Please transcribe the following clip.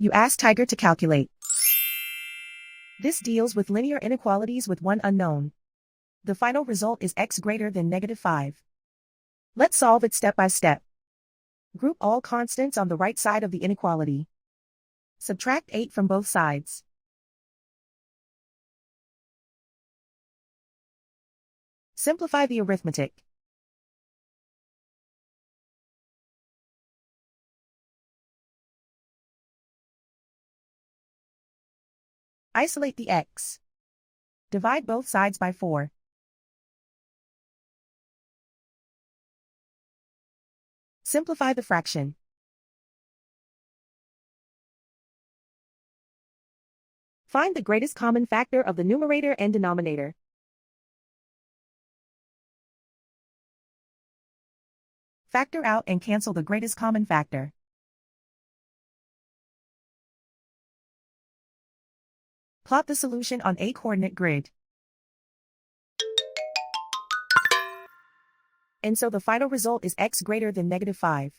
You ask Tiger to calculate. This deals with linear inequalities with one unknown. The final result is x greater than -5. Let's solve it step by step. Group all constants on the right side of the inequality. Subtract 8 from both sides. Simplify the arithmetic. Isolate the x. Divide both sides by 4. Simplify the fraction. Find the greatest common factor of the numerator and denominator. Factor out and cancel the greatest common factor. Plot the solution on a coordinate grid. And so the final result is x greater than -5.